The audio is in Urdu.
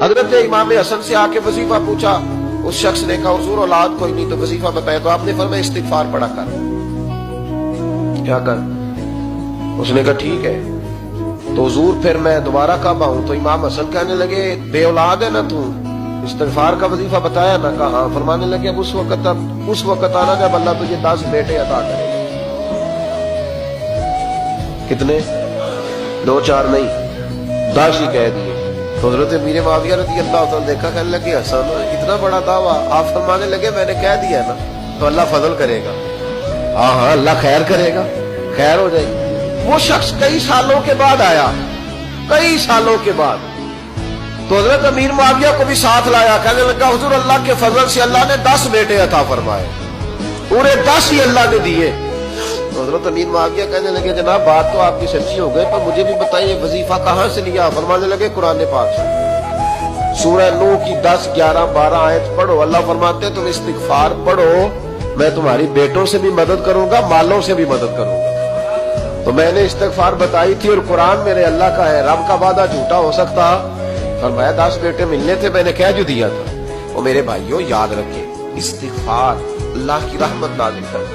حضرت امام حسن سے آ کے وظیفہ پوچھا، اس شخص نے کہا حضور اولاد کوئی نہیں تو وظیفہ بتایا، تو آپ نے فرمایا استغفار پڑھا کر، کیا کر؟ اس نے کہا ٹھیک ہے۔ تو حضور پھر میں دوبارہ کب آؤں؟ تو امام حسن کہنے لگے بے اولاد ہے نا تو، استغفار کا وظیفہ بتایا نا؟ کہا ہاں۔ فرمانے لگے اب اس وقت آنا جب اللہ تجھے 10 بیٹے عطا کرے گا۔ کتنے؟ 2 4 نہیں، 10 ہی کہہ دیے۔ تو حضرت امیر معاویہ رضی اللہ تعالیٰ دیکھا، کہنے لگے حسن اتنا بڑا دعویٰ؟ آپ فرمانے لگے میں نے کہہ دیا نا تو اللہ فضل کرے گا۔ ہاں ہاں اللہ خیر کرے گا، خیر ہو جائے گی۔ وہ شخص کئی سالوں کے بعد آیا، کئی سالوں کے بعد، تو حضرت امیر معاویہ کو بھی ساتھ لایا، کہنے لگا حضور اللہ کے فضل سے اللہ نے 10 بیٹے عطا فرمائے، پورے 10 ہی اللہ نے دیے۔ تو حضرت امیر معاویہ کہنے لگے جناب بات تو آپ کی سچی ہو گئی، پر مجھے بھی بتائیے وظیفہ کہاں سے لیا؟ فرمانے لگے قرآن پاک سے، سورہ نوح کی 10 11 12 آیت پڑھو۔ اللہ فرماتے ہیں تم استغفار پڑھو، میں تمہاری بیٹوں سے بھی مدد کروں گا، مالوں سے بھی مدد کروں گا۔ تو میں نے استغفار بتائی تھی اور قرآن میرے اللہ کا ہے، رب کا وعدہ جھوٹا ہو سکتا؟ فرمایا 10 بیٹے ملنے تھے، میں نے کہہ جو دیا تھا۔ اور میرے بھائیوں یاد رکھیں، استغفار اللہ کی رحمت نازل کرتا ہے۔